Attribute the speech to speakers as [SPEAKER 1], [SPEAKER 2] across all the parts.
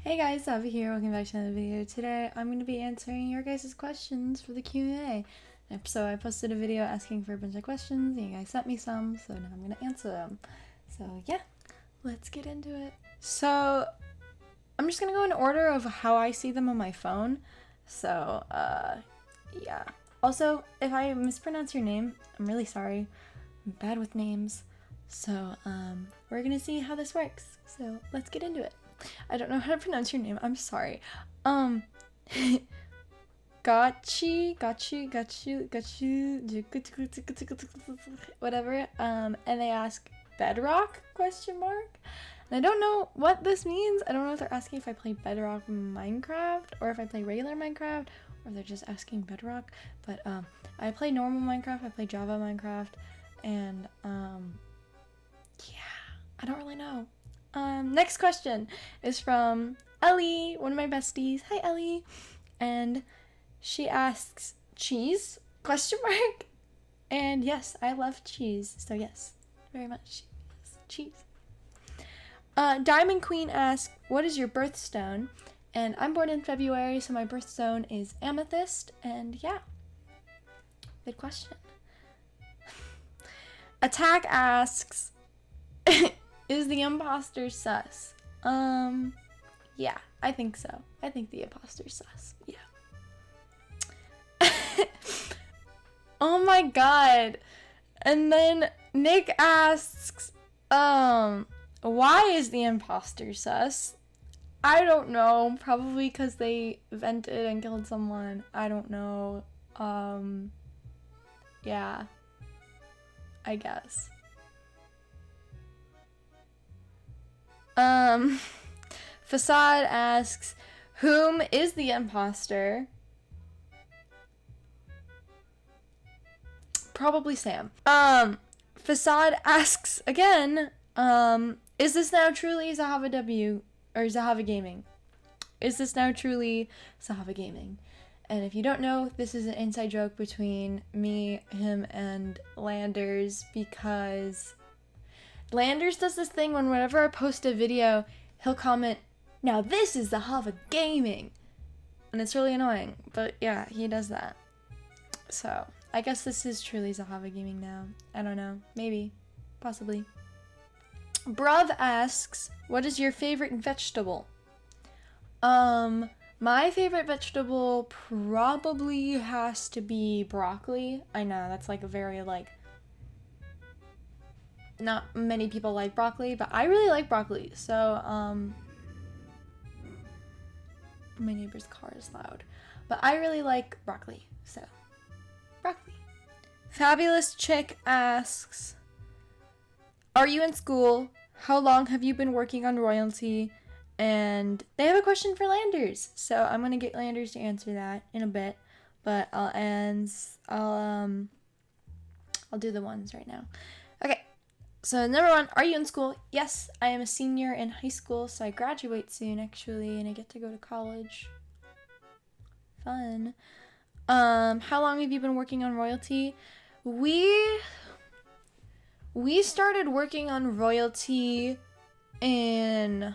[SPEAKER 1] Hey guys, Zahava here. Welcome back to another video. Today I'm going to be answering your guys' questions for the Q&A. So I posted a video asking for a bunch of questions and you guys sent me some, so now I'm going to answer them. So yeah, let's get into it. So I'm just going to go in order of how I see them on my phone. So yeah. Also, if I mispronounce your name, I'm really sorry. I'm bad with names. So we're going to see how this works. So let's get into it. I don't know how to pronounce your name. I'm sorry. Gotchi, whatever. And they ask Bedrock ? And I don't know what this means. I don't know if they're asking if I play Bedrock Minecraft or if I play regular Minecraft or if they're just asking Bedrock. But I play normal Minecraft. I play Java Minecraft, and yeah, I don't really know. Next question is from Ellie, one of my besties. Hi, Ellie. And she asks, cheese? ? And yes, I love cheese. So yes, very much. Yes, cheese. Diamond Queen asks, what is your birthstone? And I'm born in February, so my birthstone is amethyst. And yeah, good question. Attack asks, is the imposter sus? Yeah, I think so. I think the imposter's sus. Yeah. Oh my god. And then Nick asks, why is the imposter sus? I don't know. Probably because they vented and killed someone. I don't know. Yeah. I guess. Facade asks, whom is the imposter? Probably Sam. Facade asks again, is this now truly ZahavaW or Zahava Gaming? Is this now truly Zahava Gaming? And if you don't know, this is an inside joke between me, him, and Landers, because Landers does this thing when whenever I post a video, he'll comment, now this is Zahava Gaming. And it's really annoying, but yeah, he does that. So, I guess this is truly Zahava Gaming now. I don't know. Maybe. Possibly. Bruv asks, what is your favorite vegetable? My favorite vegetable probably has to be broccoli. I know, that's like a very not many people like broccoli, but I really like broccoli. So, my neighbor's car is loud. But I really like broccoli, so broccoli. Fabulous Chick asks, are you in school? How long have you been working on royalty? And they have a question for Landers, so I'm gonna get Landers to answer that in a bit. But I'll do the ones right now. Okay. So number 1, are you in school? Yes, I am a senior in high school, so I graduate soon actually, and I get to go to college. Fun. How long have you been working on royalty? We started working on royalty in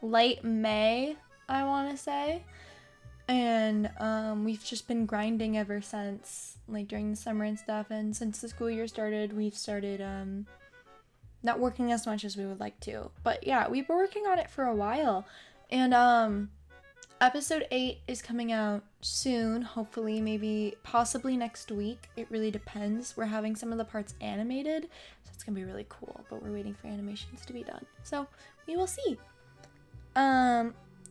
[SPEAKER 1] late May, I want to say. And we've just been grinding ever since, like during the summer and stuff. And since the school year started, we've started not working as much as we would like to. But yeah, we've been working on it for a while. And episode 8 is coming out soon, hopefully, maybe, possibly next week. It really depends. We're having some of the parts animated, so it's gonna be really cool. But we're waiting for animations to be done. So we will see.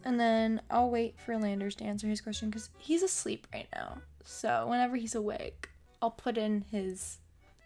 [SPEAKER 1] And then I'll wait for Landers to answer his question because he's asleep right now. So whenever he's awake, I'll put in his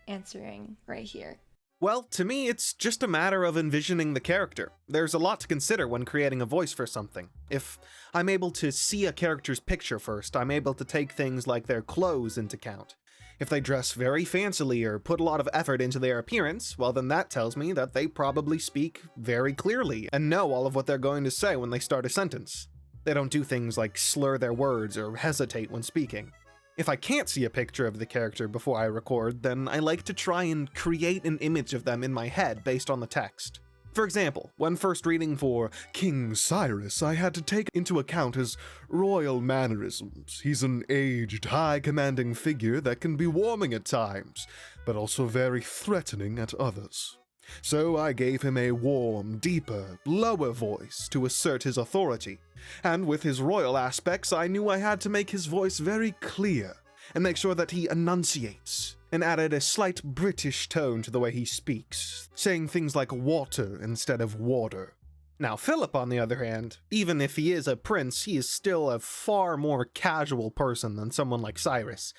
[SPEAKER 1] answering right here.
[SPEAKER 2] Well, to me, it's just a matter of envisioning the character. There's a lot to consider when creating a voice for something. If I'm able to see a character's picture first, I'm able to take things like their clothes into account. If they dress very fancily or put a lot of effort into their appearance, well then that tells me that they probably speak very clearly and know all of what they're going to say when they start a sentence. They don't do things like slur their words or hesitate when speaking. If I can't see a picture of the character before I record, then I like to try and create an image of them in my head based on the text. For example, when first reading for King Cyrus, I had to take into account his royal mannerisms. He's an aged, high-commanding figure that can be warming at times, but also very threatening at others. So I gave him a warm, deeper, lower voice to assert his authority. And with his royal aspects, I knew I had to make his voice very clear and make sure that he enunciates, and added a slight British tone to the way he speaks, saying things like water instead of water. Now, Philip, on the other hand, even if he is a prince, he is still a far more casual person than someone like Cyrus.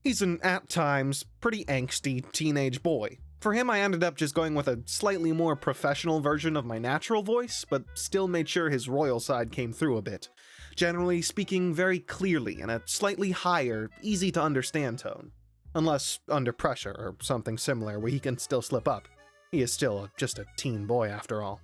[SPEAKER 2] He's an, at times, pretty angsty teenage boy. For him, I ended up just going with a slightly more professional version of my natural voice, but still made sure his royal side came through a bit, generally speaking very clearly in a slightly higher, easy-to-understand tone. Unless under pressure or something similar where he can still slip up. He is still just a teen boy after all.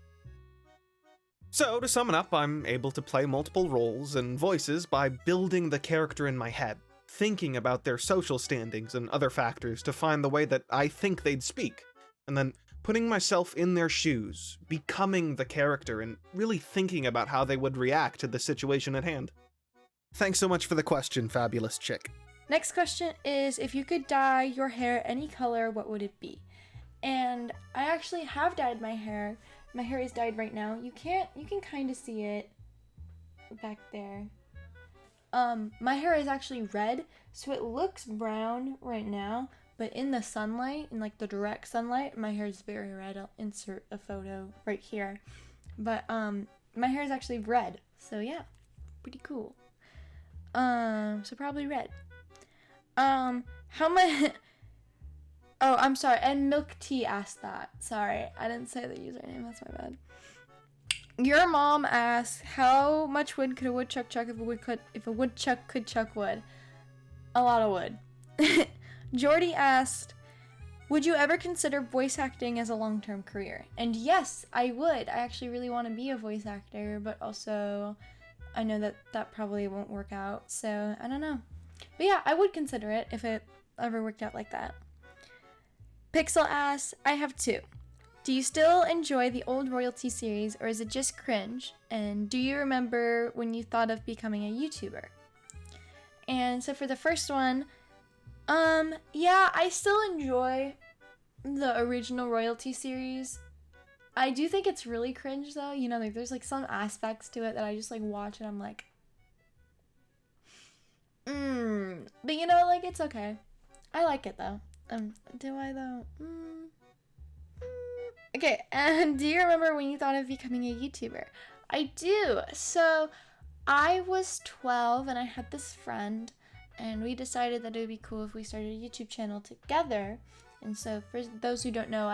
[SPEAKER 2] So, to sum it up, I'm able to play multiple roles and voices by building the character in my head, thinking about their social standings and other factors to find the way that I think they'd speak, and then putting myself in their shoes, becoming the character, and really thinking about how they would react to the situation at hand. Thanks so much for the question, fabulous chick.
[SPEAKER 1] Next question is, if you could dye your hair any color, what would it be? And I actually have dyed my hair. My hair is dyed right now. You can kind of see it back there. My hair is actually red, so it looks brown right now, but in the sunlight, in like the direct sunlight, my hair is very red. I'll insert a photo right here. But my hair is actually red, so yeah, pretty cool. So probably red. How much? Oh, I'm sorry. And Milk Tea asked that. Sorry, I didn't say the username. That's my bad. Your mom asked, how much wood could a woodchuck chuck if a woodchuck could chuck wood? A lot of wood. Jordy asked, would you ever consider voice acting as a long-term career? And yes, I would. I actually really want to be a voice actor, but also I know that probably won't work out. So I don't know. But yeah, I would consider it if it ever worked out like that. Pixel asks, I have two. Do you still enjoy the old royalty series, or is it just cringe? And do you remember when you thought of becoming a YouTuber? And so for the first one, yeah, I still enjoy the original royalty series. I do think it's really cringe though, you know, like there's like some aspects to it that I just like watch and I'm like, but you know, like, it's okay. I like it though. Do I though? Okay, and do you remember when you thought of becoming a YouTuber? I do. So I was 12 and I had this friend and we decided that it would be cool if we started a YouTube channel together. And so for those who don't know,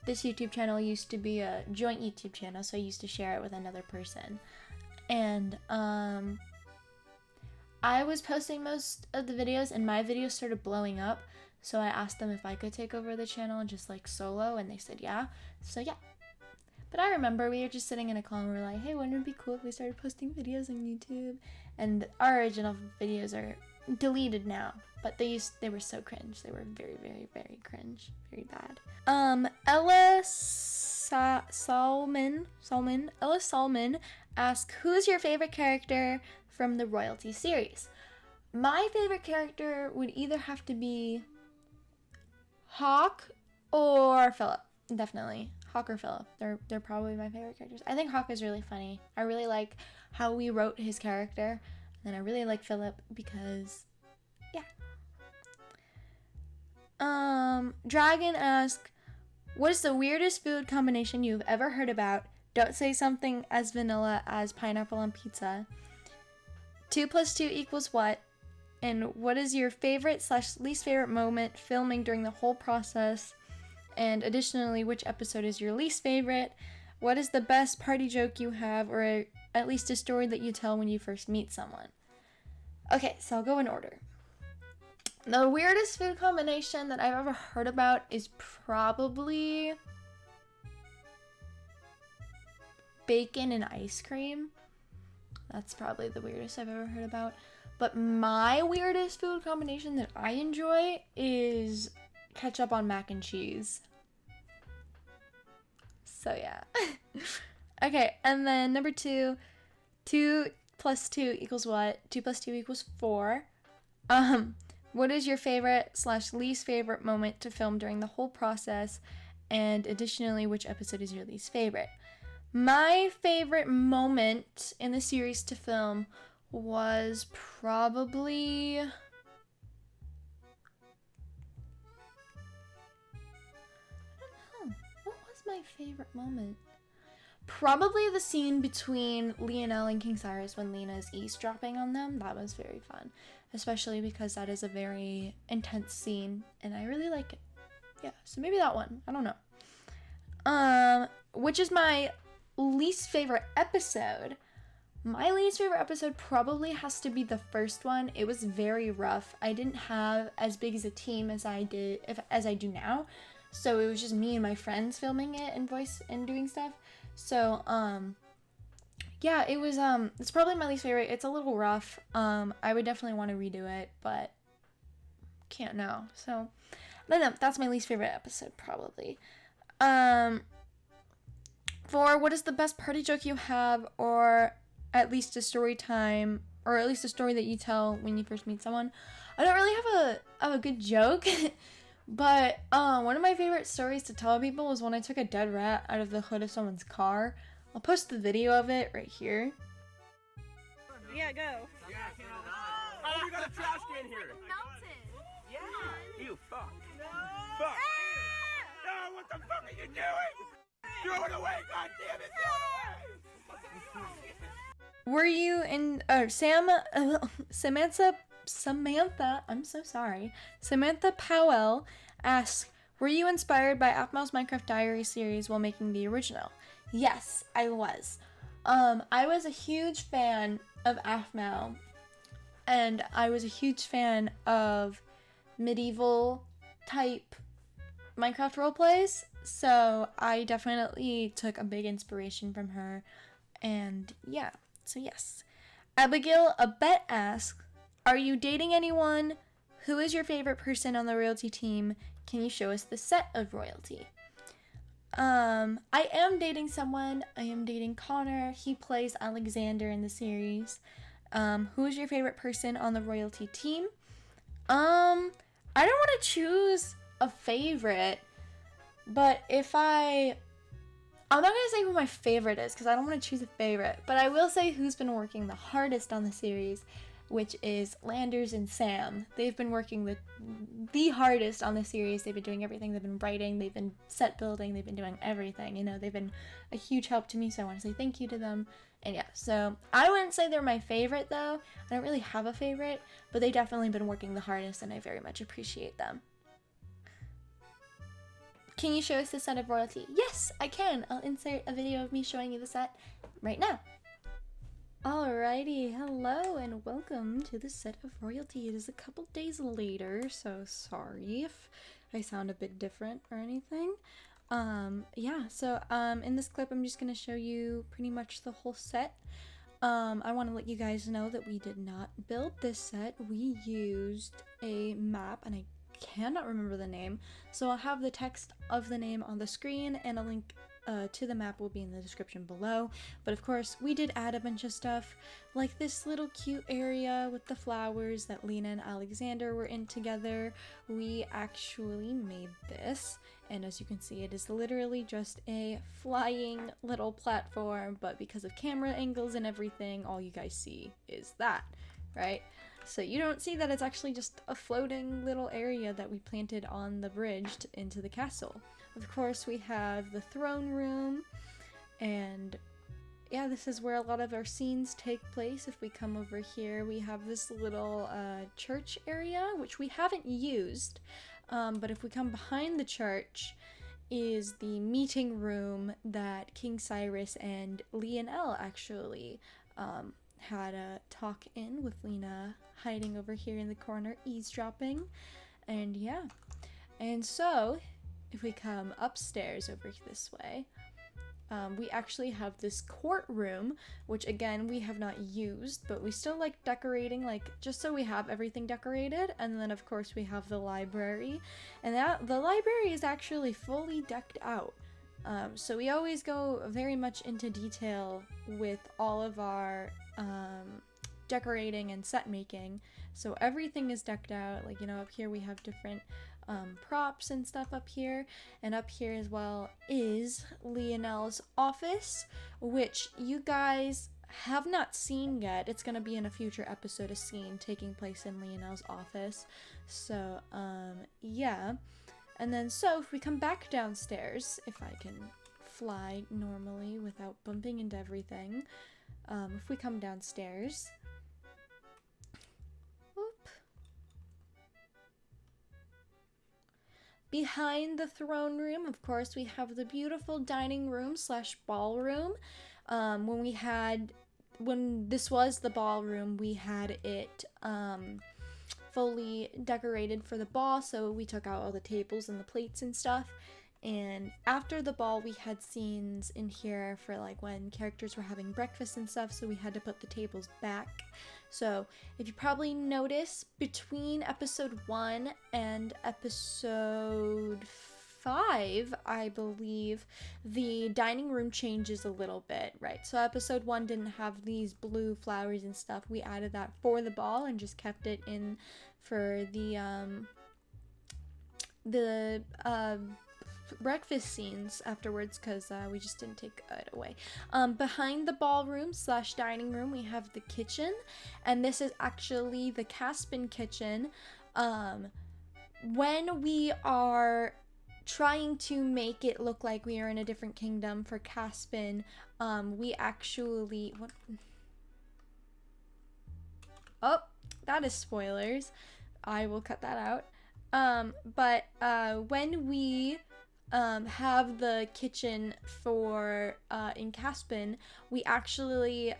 [SPEAKER 1] this YouTube channel used to be a joint YouTube channel, so I used to share it with another person. And I was posting most of the videos and my videos started blowing up. So I asked them if I could take over the channel just like solo, and they said yeah. So yeah. But I remember we were just sitting in a call and we were like, hey, wouldn't it be cool if we started posting videos on YouTube? And our original videos are deleted now, but they were so cringe. They were very, very, very cringe. Very bad. Ella Salman asks, who's your favorite character from the royalty series? My favorite character would either have to be Hawk or Philip. Definitely Hawk or Philip. They're probably my favorite characters. I think Hawk is really funny. I really like how we wrote his character, and I really like Philip because yeah. Dragon asks, what is the weirdest food combination you've ever heard about? Don't say something as vanilla as pineapple on pizza. 2 + 2 = what? And what is your favorite / least favorite moment filming during the whole process? And additionally, which episode is your least favorite? What is the best party joke you have, or at least a story that you tell when you first meet someone? Okay, so I'll go in order. The weirdest food combination that I've ever heard about is probably bacon and ice cream. That's probably the weirdest I've ever heard about. But my weirdest food combination that I enjoy is ketchup on mac and cheese. So yeah. Okay, and then number 2, 2 plus 2 equals what? 2 plus 2 equals 4. What is your favorite / least favorite moment to film during the whole process? And additionally, which episode is your least favorite? My favorite moment in the series to film was probably... What was my favorite moment? Probably the scene between Lionel and King Cyrus when Lena is eavesdropping on them. That was very fun. Especially because that is a very intense scene and I really like it. Yeah, so maybe that one. I don't know. Which is my least favorite episode? My least favorite episode probably has to be the first one. It was very rough. I didn't have as big as a team as I do now. So it was just me and my friends filming it and doing stuff. So, yeah, it was, it's probably my least favorite. It's a little rough. I would definitely want to redo it, but can't now. So, I don't know. That's my least favorite episode, probably. For what is the best party joke you have, or at least a story time, or at least a story that you tell when you first meet someone? I don't really have a good joke. But one of my favorite stories to tell people was when I took a dead rat out of the hood of someone's car. I'll post the video of it right here.
[SPEAKER 3] Yeah, go.
[SPEAKER 4] Oh, we got a trash can here.
[SPEAKER 3] Melted.
[SPEAKER 4] Yeah. You fuck. No. Fuck. No, what the fuck are you doing? Throw it away, goddammit, throw it away.
[SPEAKER 1] Were you in Samantha, I'm so sorry. Samantha Powell asks, were you inspired by Aphmau's Minecraft Diary series while making the original? Yes, I was. I was a huge fan of Aphmau, and I was a huge fan of medieval type Minecraft roleplays, so I definitely took a big inspiration from her, and yeah, so yes. Abigail Abet asks, are you dating anyone? Who is your favorite person on the royalty team? Can you show us the set of royalty? I am dating someone. I am dating Connor. He plays Alexander in the series. Who is your favorite person on the royalty team? I don't want to choose a favorite, but I'm not going to say who my favorite is because I don't want to choose a favorite, but I will say who's been working the hardest on the series, which is Landers and Sam. They've been working the hardest on the series. They've been doing everything. They've been writing, they've been set building, they've been doing everything. You know, they've been a huge help to me, so I want to say thank you to them. And yeah, so I wouldn't say they're my favorite though. I don't really have a favorite, but they definitely been working the hardest and I very much appreciate them. Can you show us the set of royalty? Yes, I can. I'll insert a video of me showing you the set right now. Alrighty, hello and welcome to the set of royalty. It is a couple days later, so sorry if I sound a bit different or anything. Yeah, so in this clip I'm just gonna show you pretty much the whole set. I want to let you guys know that we did not build this set. We used a map and I cannot remember the name, so I'll have the text of the name on the screen and a link to the map will be in the description below. But of course we did add a bunch of stuff like this little cute area with the flowers that Lena and Alexander were in together. We actually made this, and as you can see it is literally just a flying little platform, but because of camera angles and everything all you guys see is that, right? So you don't see that it's actually just a floating little area that we planted on the bridge into the castle. Of course, we have the throne room, and yeah, this is where a lot of our scenes take place. If we come over here, we have this little church area, which we haven't used, but if we come behind the church is the meeting room that King Cyrus and Lionel actually had a talk in, with Lena hiding over here in the corner eavesdropping. And yeah, and so if we come upstairs over this way, we actually have this courtroom, which again we have not used, but we still like decorating, like just so we have everything decorated. And then of course we have the library, and the library is actually fully decked out. So we always go very much into detail with all of our decorating and set making. So everything is decked out. Like, you know, up here we have different props and stuff up here. And up here as well is Lionel's office, which you guys have not seen yet. It's going to be in a future episode, a scene taking place in Lionel's office. So, yeah. And then, so if we come back downstairs, if I can fly normally without bumping into everything, if we come downstairs, whoop, behind the throne room, of course, we have the beautiful dining room slash ballroom. When this was the ballroom, we had it, fully decorated for the ball, so we took out all the tables and the plates and stuff. And after the ball, we had scenes in here for like when characters were having breakfast and stuff, so we had to put the tables back. So if you probably notice, between episode 1 and episode 5, I believe, the dining room changes a little bit, right? So episode 1 didn't have these blue flowers and stuff. We added that for the ball and just kept it in for the breakfast scenes afterwards, because we just didn't take it away. Behind the ballroom slash dining room, we have the kitchen, and this is actually the Caspin kitchen. When we are trying to make it look like we are in a different kingdom for Caspin, we actually... What? Oh, that is spoilers. I will cut that out. But when we have the kitchen for in Caspin, we actually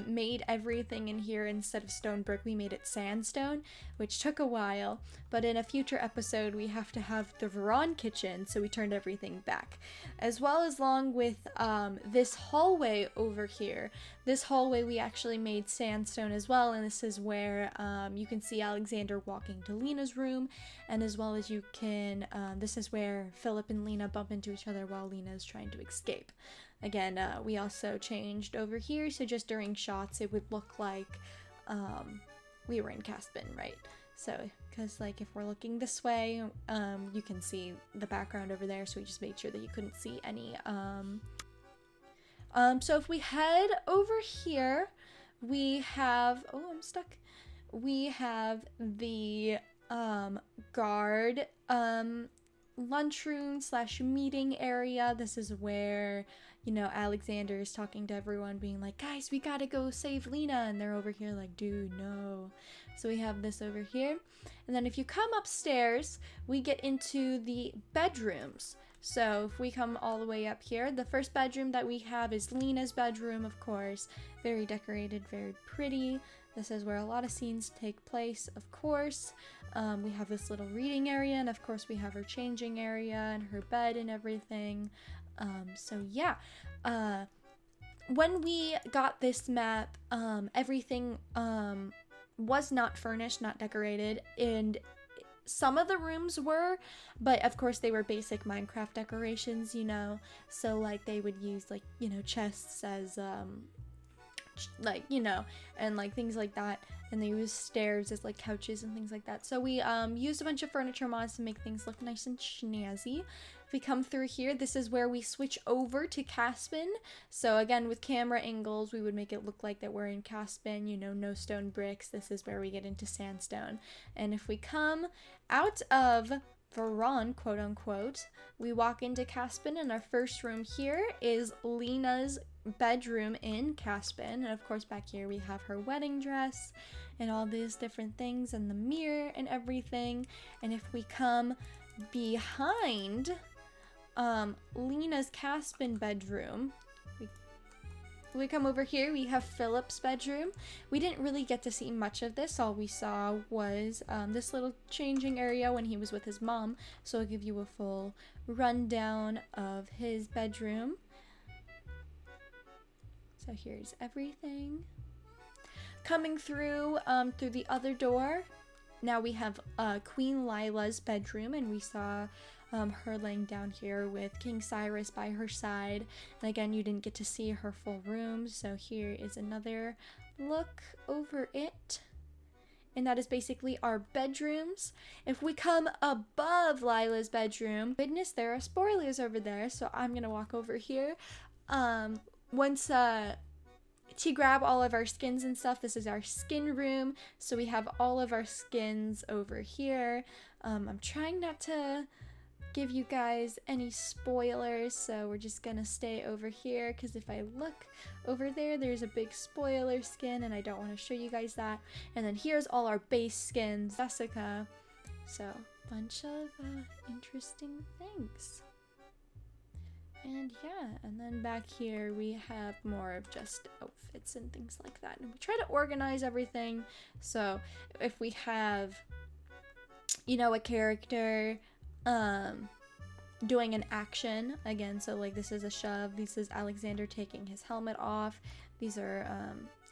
[SPEAKER 1] made everything in here, instead of stone brick, we made it sandstone, which took a while. But in a future episode, we have to have the Veron kitchen, so we turned everything back. As well as along with this hallway over here. This hallway we actually made sandstone as well, and this is where you can see Alexander walking to Lena's room, and as well as you can, this is where Philip and Lena bump into each other while Lena is trying to escape. Again, we also changed over here, so just during shots it would look like we were in Caspin, right? So, because like if we're looking this way, you can see the background over there, so we just made sure that you couldn't see any. So if we head over here, we have, oh, I'm stuck. We have the guard lunchroom slash meeting area. This is where, you know, Alexander is talking to everyone, being like, guys, we gotta go save Lena, and they're over here like, dude, no. So we have this over here, and then if you come upstairs, we get into the bedrooms. So if we come all the way up here, the first bedroom that we have is Lena's bedroom, of course. Very decorated, very pretty. This is where a lot of scenes take place, of course. We have this little reading area, and of course we have her changing area and her bed and everything. So yeah, when we got this map, everything was not furnished, not decorated, and some of the rooms were, but of course they were basic Minecraft decorations, you know, so like they would use like, you know, chests as like, you know, and like things like that, and they use stairs as like couches and things like that. So we used a bunch of furniture mods to make things look nice and snazzy. If we come through here, this is where we switch over to Caspin. So again, with camera angles, we would make it look like that we're in Caspin, you know, no stone bricks. This is where we get into sandstone. And if we come out of Veron, quote unquote, we walk into Caspin, and our first room here is Lena's bedroom in Caspin. And of course back here we have her wedding dress and all these different things, and the mirror and everything. And if we come behind Lena's Caspin bedroom, we come over here, we have Philip's bedroom. We didn't really get to see much of this. All we saw was this little changing area when he was with his mom. So I'll give you a full rundown of his bedroom. So here's everything. Coming through through the other door, now we have Queen Lila's bedroom, and we saw her laying down here with King Cyrus by her side. And again, you didn't get to see her full room, so here is another look over it. And that is basically our bedrooms. If we come above Lila's bedroom, goodness, there are spoilers over there, so I'm gonna walk over here. Once to grab all of our skins and stuff, this is our skin room, so we have all of our skins over here. I'm trying not to give you guys any spoilers, so we're just gonna stay over here, because if I look over there, there's a big spoiler skin and I don't want to show you guys that. And then here's all our base skins, Jessica, so bunch of interesting things. And yeah, and then back here we have more of just outfits and things like that, and we try to organize everything. So if we have, you know, a character doing an action again, so like this is a shove, this is Alexander taking his helmet off, these are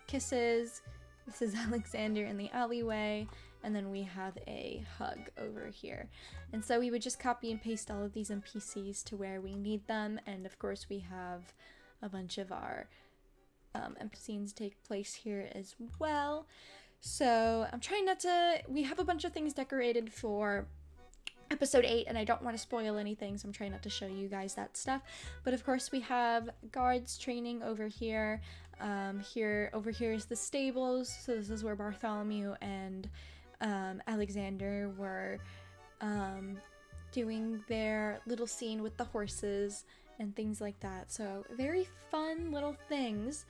[SPEAKER 1] kisses, this is Alexander in the alleyway, and then we have a hug over here. And so we would just copy and paste all of these NPCs to where we need them, and of course we have a bunch of our scenes take place here as well. So I'm trying not to, we have a bunch of things decorated for episode 8, and I don't want to spoil anything, so I'm trying not to show you guys that stuff. But of course we have guards training over here. Over here is the stables, so this is where Bartholomew and Alexander were doing their little scene with the horses and things like that. So very fun little things.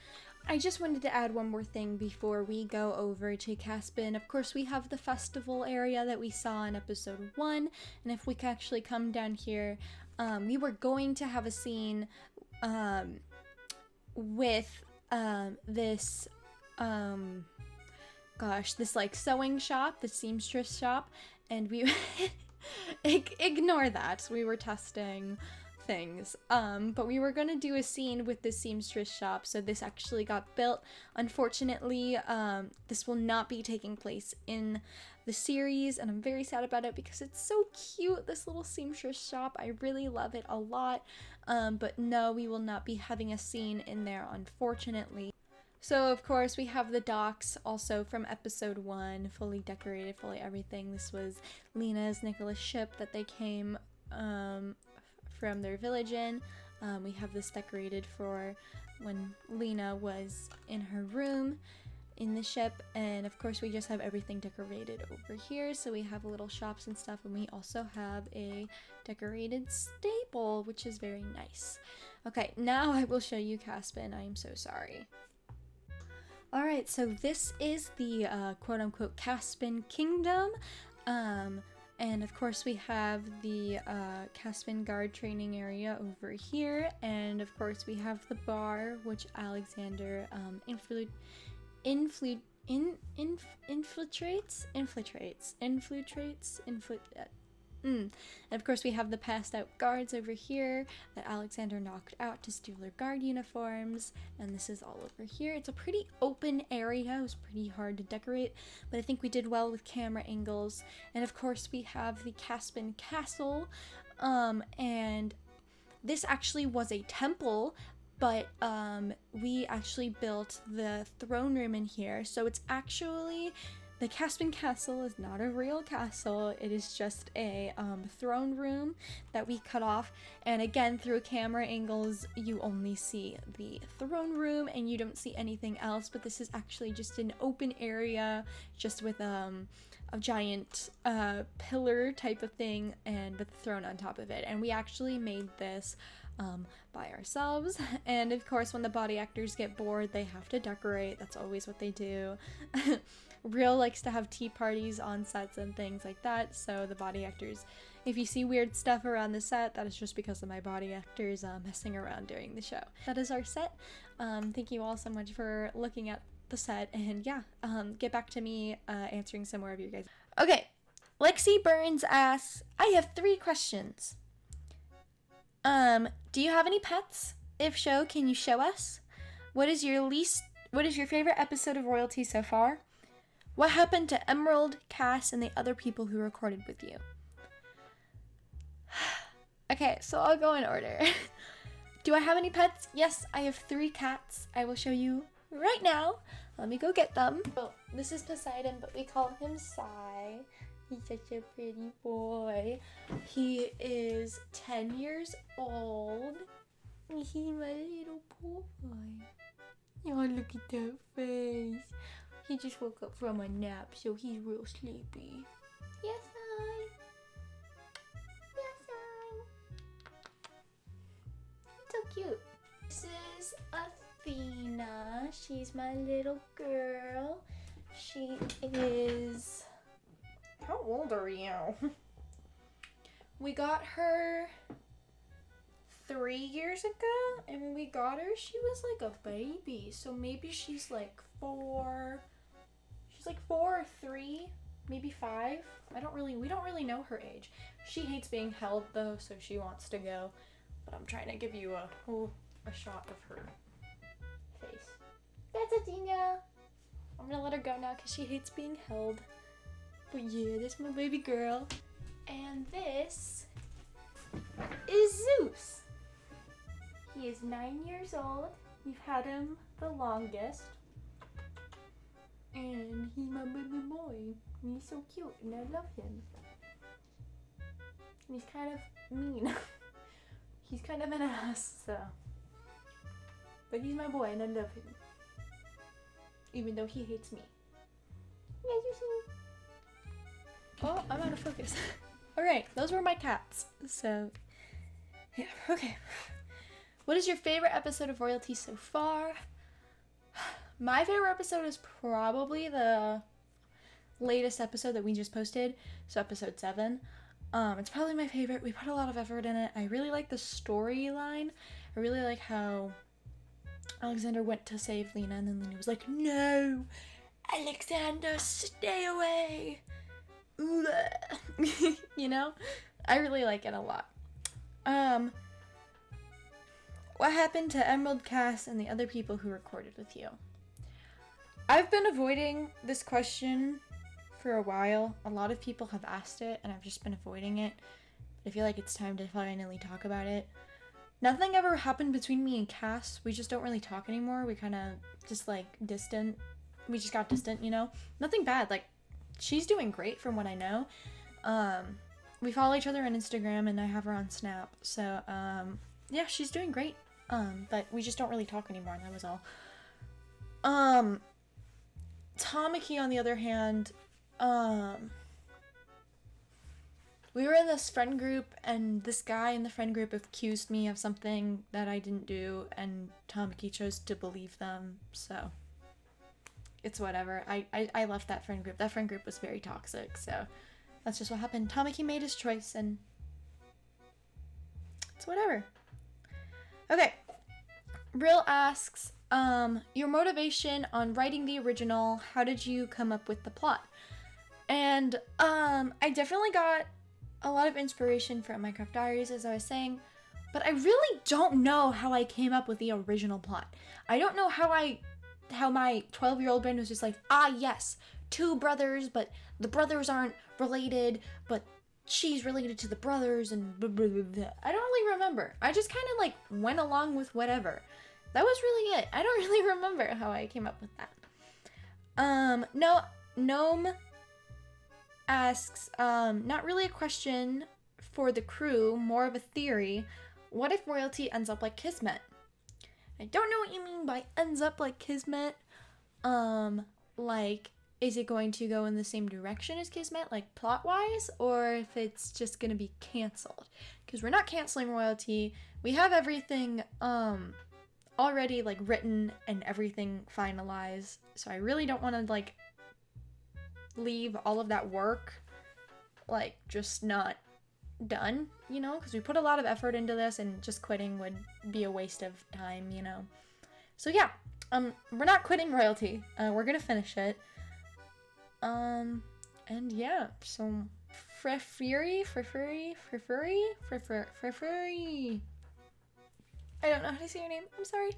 [SPEAKER 1] I just wanted to add one more thing before we go over to Caspin. Of course, we have the festival area that we saw in episode 1, and if we can actually come down here, we were going to have a scene with this this like sewing shop, the seamstress shop, and we ignore that, we were testing things, but we were gonna do a scene with the seamstress shop, so this actually got built. Unfortunately, this will not be taking place in the series, and I'm very sad about it because it's so cute, this little seamstress shop. I really love it a lot, but no, we will not be having a scene in there, unfortunately. So of course we have the docks also from episode 1, fully decorated, fully everything. This was Lena's Nicholas ship that they came from their village in. We have this decorated for when Lena was in her room in the ship, and of course we just have everything decorated over here. So we have little shops and stuff, and we also have a decorated stable, which is very nice. Okay, now I will show you Caspin. I am so sorry. Alright, so this is the quote-unquote Caspin Kingdom. And of course we have the Caspin guard training area over here, and of course we have the bar, which Alexander infiltrates. And of course we have the passed out guards over here that Alexander knocked out to steal their guard uniforms, and this is all over here. It's a pretty open area. It was pretty hard to decorate, but I think we did well with camera angles. And of course we have the Caspin Castle, and this actually was a temple, but we actually built the throne room in here, so it's actually, the Caspin Castle is not a real castle. It is just a throne room that we cut off, and again, through camera angles you only see the throne room and you don't see anything else, but this is actually just an open area just with a giant pillar type of thing and with the throne on top of it. And we actually made this by ourselves, and of course when the body actors get bored they have to decorate. That's always what they do. Real likes to have tea parties on sets and things like that, so the body actors, if you see weird stuff around the set, that is just because of my body actors messing around during the show. That is our set. Thank you all so much for looking at the set, and yeah, get back to me answering some more of you guys. Okay, Lexi Burns asks, I have 3 questions. Do you have any pets? If so, can you show us? What is your favorite episode of Royalty so far? What happened to Emerald, Cass, and the other people who recorded with you? Okay, so I'll go in order. Do I have any pets? Yes, I have 3 cats. I will show you right now. Let me go get them. Oh, this is Poseidon, but we call him Sai. He's such a pretty boy. He is 10 years old. He's my little boy. Oh, look at that face. He just woke up from a nap, so he's real sleepy. Yes, I. Yes, I. So cute. This is Athena. She's my little girl. She is... How old are you? We got her 3 years ago, and when we got her, she was like a baby. So maybe she's like 4. She's like 4 or 3, maybe 5. We don't really know her age. She hates being held though, so she wants to go. But I'm trying to give you a shot of her face. That's Athena. I'm gonna let her go now because she hates being held. But yeah, this is my baby girl. And this is Zeus. He is 9 years old. We've had him the longest. And he's my baby boy. And he's so cute and I love him. And he's kind of mean. He's kind of an ass, so. But he's my boy and I love him. Even though he hates me. Yes, you see. Oh, I'm out of focus. Alright, those were my cats. So, yeah, okay. What is your favorite episode of Royalty so far? My favorite episode is probably the latest episode that we just posted. So episode 7. It's probably my favorite. We put a lot of effort in it. I really like the storyline. I really like how Alexander went to save Lena and then Lena was like, no, Alexander, stay away. You know? I really like it a lot. What happened to Emerald, Cass, and the other people who recorded with you? I've been avoiding this question for a while. A lot of people have asked it, and I've just been avoiding it. But I feel like it's time to finally talk about it. Nothing ever happened between me and Cass. We just don't really talk anymore. We kind of just, like, distant. We just got distant, you know? Nothing bad. Like, she's doing great from what I know. We follow each other on Instagram, and I have her on Snap. So, yeah, she's doing great. But we just don't really talk anymore, and that was all. Tamaki, on the other hand, we were in this friend group, and this guy in the friend group accused me of something that I didn't do, and Tamaki chose to believe them, so it's whatever. I left that friend group. That friend group was very toxic, so that's just what happened. Tamaki made his choice, and it's whatever. Okay. Brill asks, your motivation on writing the original, how did you come up with the plot? And, I definitely got a lot of inspiration from Minecraft Diaries, as I was saying, but I really don't know how I came up with the original plot. I don't know how my 12-year-old brain was just like, ah, yes, 2 brothers, but the brothers aren't related, but she's related to the brothers, and blah, blah, blah, blah. I don't really remember. I just kind of, like, went along with whatever. That was really it. I don't really remember how I came up with that. No, Gnome asks, not really a question for the crew, more of a theory. What if Royalty ends up like Kismet? I don't know what you mean by ends up like Kismet. Like, is it going to go in the same direction as Kismet, like plot-wise, or if it's just gonna be canceled? Because we're not canceling Royalty. We have everything, already, like, written and everything finalized, so I really don't want to, like, leave all of that work, like, just not done, you know, because we put a lot of effort into this, and just quitting would be a waste of time, you know. So yeah, we're not quitting Royalty. We're gonna finish it. And yeah, so Frefuri. I don't know how to say your name. I'm sorry.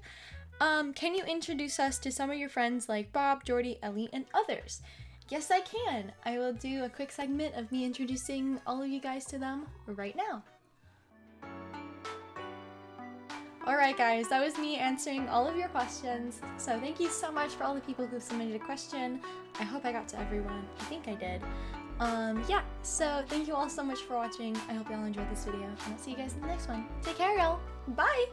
[SPEAKER 1] Can you introduce us to some of your friends like Bob, Jordy, Ellie, and others? Yes, I can. I will do a quick segment of me introducing all of you guys to them right now. Alright guys, that was me answering all of your questions. So thank you so much for all the people who submitted a question. I hope I got to everyone. I think I did. Yeah, so thank you all so much for watching. I hope y'all enjoyed this video, and I'll see you guys in the next one. Take care, y'all. Bye!